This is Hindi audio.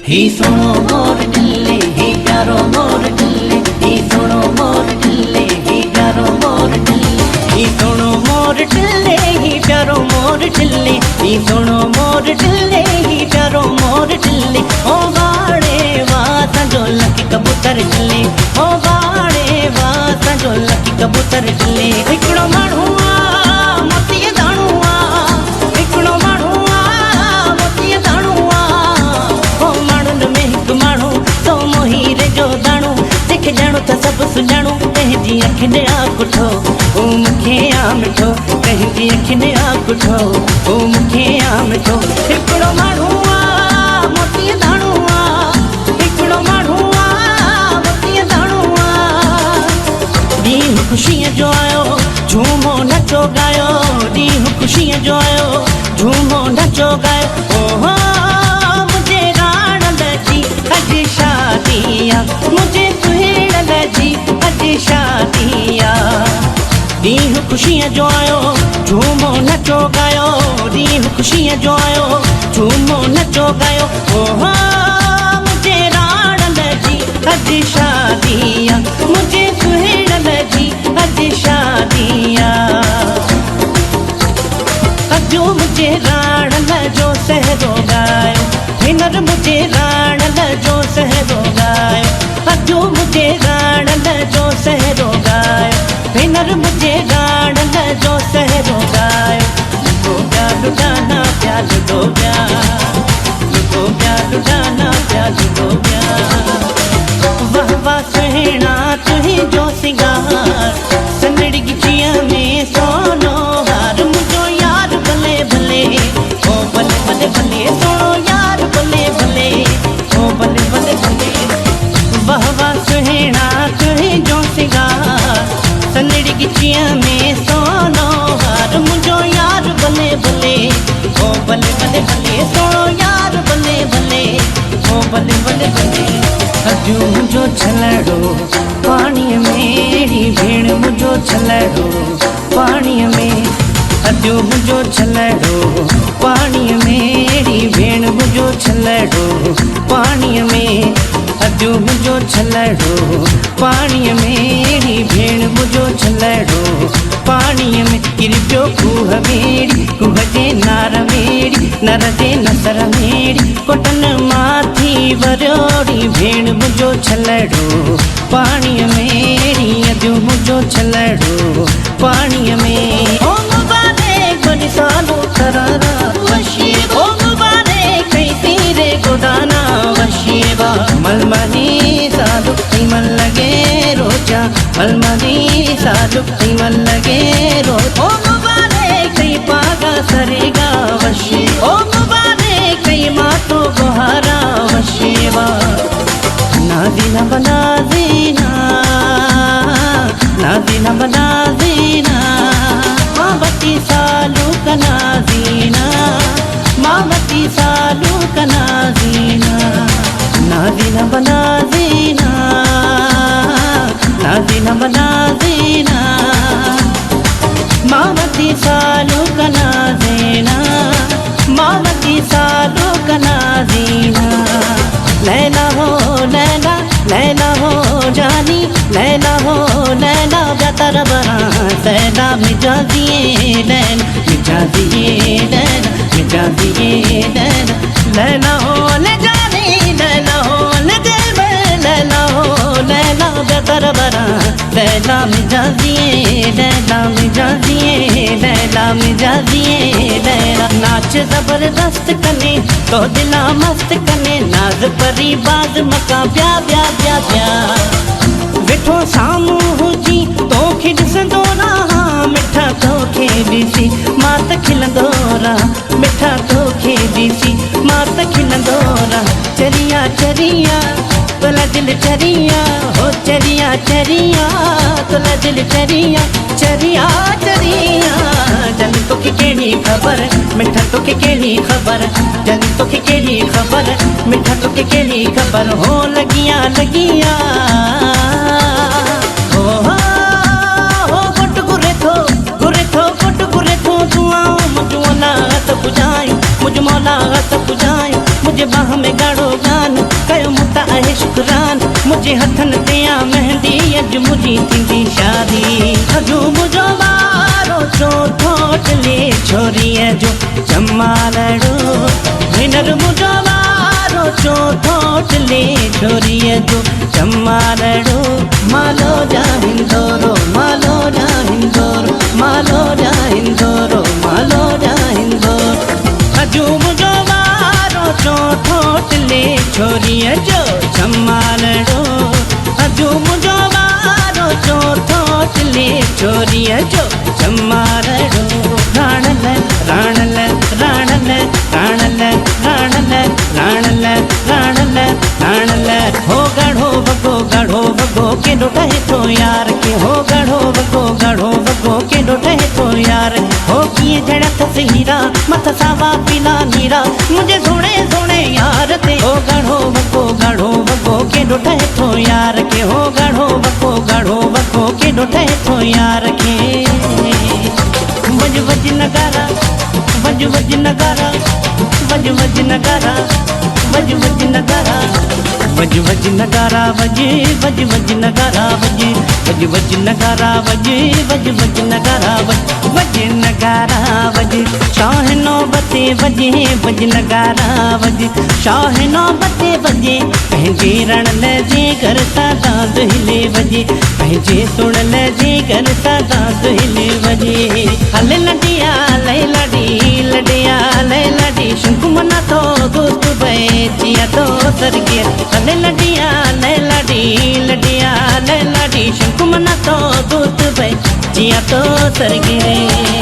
ही सुनो मोर टिल्ले ही प्यारो मोर टिल्ले, ही सुनो मोर टिल्ले ही प्यारो मोर टिल्ले, ही सुनो मोर टिल्ले ही प्यारो मोर टिल्ले, ही सुनो मोर टिल्ले ही प्यारो मोर टिल्ले। ओ वाड़े वाह जो लकी कबूतर टिल्ले, ओ वाड़े वाह जो लकी कबूतर टिल्ले। हिकड़ो माण्हू आ मोतीअ दाणो आ, हिकड़ो माण्हू आ मोतीअ दाणो आ, ओ माण्हुनि में हिकु माण्हू तो मोहीरे जो दाणो। सिख ॼाणो त सभु सुञाणो, कंहिंजी अखियुनि आ कुठो हू मूंखे आ मिठो, कंहिंजी अखियुनि आ कुठो हू मूंखे आ मिठो। हिकिड़ो माण्हू आ मोतीअ दाणो आ, हिकिड़ो माण्हू आ मोतीअ दाणो आ। ॾींहुं ख़ुशीअ जो आयो झूमो नचो ॻायो, ॾींहुं ख़ुशीअ जो आयो झूमो नचो ॻायो। ओहो मुंहिंजे राणल जी अॼु शादी आ, मुंहिंजे सुहिणल जी अॼु शादी आ। ॾींहुं ख़ुशीअ जो आयो झूमो नचो ॻायो, ॾींहुं ख़ुशीअ जो आयो झूमो नचो ॻायो। ओहो मुंहिंजे राणल जी अॼु शादी आ, मुंहिंजे सुहिणल जी अॼु शादी आ। अॼु मुंहिंजे राणल जो सहरो ॻायो, हींअर मुंहिंजे राणल जो सहरो ॻायो। अॼु मुंहिंजे राणल जो सहरो ॻायो, हींअर मुंहिंजे राणल जो सहरो ॻायो। लुको पिया लुटाना पिया लुडो पिया, लुको पिया लुटाना पिया लुडो पिया। वाह वाह सुहिणा तुंहिंजो सिंगार, संदड़ी गिचीअ में सोनो हार। मुंहिंजो यार भले भले ओ भले भले भले, सोनो यार भले भले ओ भले भले भले। वाह वाह सुहिणा तुंहिंजो सिंगार, संदड़ी गिचीअ में सोनो हार। मुंहिंजो यार भले भले ओ भले भले भले, सोनो यार भले भले ओ भले भले भले। अॼु मुंहिंजो छलड़ो पाणीअ में अहिड़ी भेण, मुंहिंजो छलड़ो पाणीअ में। अॼु मुंहिंजो छलड़ो पाणीअ में अहिड़ी भेण, मुंहिंजो छलड़ो पाणीअ में। अॼु मुंहिंजो छलड़ो पाणीअ में अहिड़ी भेण, मुंहिंजो छलड़ो पाणीअ में। किरी पियो खूह मेड़ी, खूह जे नार मेड़ी, नर जे नसर मेड़ी, कोटन माथी वरियोड़ी भेण, मुंहिंजो छलड़ो पाणीअ में। अॼु मुंहिंजो छलड़ो पाणीअ में। ओ मुबारक बड़ी सालो करारा वशीबा, ओ मुबारक कई सीरे गोदाना वशीबा। मलमली सालु मन लगे रोजा, मलमली सालु मन लगे रोजा। ओ मुबारक कई पागा सरेगा वशी, ओ मुबारक कई मातो गोहारा वशीबा। नाज़ीना बनाज़ीना, नाज़ीना बनाज़ीना, मावती सालू कनाज़ीना, मावती सालू कनाज़ीना। नाज़ीना बनाज़ीना, नाज़ीना बनाज़ीना, मावती सालू कनाज़ीना, मावती सालू कनाज़ीना। लैला हो लैला, लैला हो जानी, लैला हो लैला बेतर बना सैला। मिजाजिए लैला, मिजाजिए लैला, मिजाजिए लैला। लैला हो ले जानी, लैला हो ले देवे, लैला हो लैला बेतर बना लैला। मिजाजिए लैला, मिजाजिए लैला, मिजाजिए लैला। नाच जबरदस्त कने तो दिला मस्त कने, नाज परी बाज मका ब्या ब्या ब्या ब्या। वेठो साम्हूं हुजी तोखे ॾिसंदो रहां, मिठा तोखे ॾिसी मां त खिलंदो रहां, मिठा तोखे ॾिसी मां त खिलंदो रहां। चरिया चरिया तोला दिल चरिया, हो चरिया चरिया तोला दिल चरिया, चरिया चरिया। जल्दी तोखे कहिड़ी ख़बर, मिठा तोखे कहिड़ी ख़बर, जल्दी तोखे कहिड़ी ख़बर, मिठा तोखे कहिड़ी ख़बर। हो लगिया लगिया हो गुट गुरे थो गुट गुरे थो। तूं आओ मुंहिंजो मौला हथ पुॼायो, मुंहिंजो मौला हथ पुॼायो, मुंहिंजे मुझे बाह में गाड़ो गान कयो मुता आहे शुक्रान मुझे हथन तेया मेहंदी अज मुझी थींदी शादी अजू मुझो वारो चौथो चले छोरी जो जमालड़ो हिनर मुझो वारो चौथो चले छोरी जो जमालड़ो मालो जा हिंदोरो मालो जा हिंदोरो मालो जा हिंदोरो मालो जा हिंदोरो अजू मुझो वारो चौथो चले छोरी जो जमालड़ो अजू मुझो वारो चौथो चले छोरी जो जमालड़ो राणल राणल राणल राणल राणल राणल राणल राणल हो गढ़ो बगो के डोटे तो यार के हो गढ़ो बगो के डोटे तो यार हो किए जड़त से हीरा मत सावा पीला नीरा मुझे सोने सोने यार ते हो गढ़ो बगो के डोटे तो यार के हो गढ़ो बगो के डोटे तो यार के वज नगारा वज नगारा वज नगारा वज नगारा वज नगारा वज नगारा वज नगारा वज नगारा वज नगारा वज शाह नौबते वजे वज नगारा वज शाह नौबते वजे पंहिंजे रण लजे कर सादा दुहिले वजे पंहिंजे सुण लजे कर सादा दुहिले वजे हल लडिया लय लडी लडिया लय लडी शंकु मना तो दोस्त बैचिया तो सरगे हल लडिया लय लडी लडिया लय लडी शंकु मना तो दोस्त बैचिया तो सरगे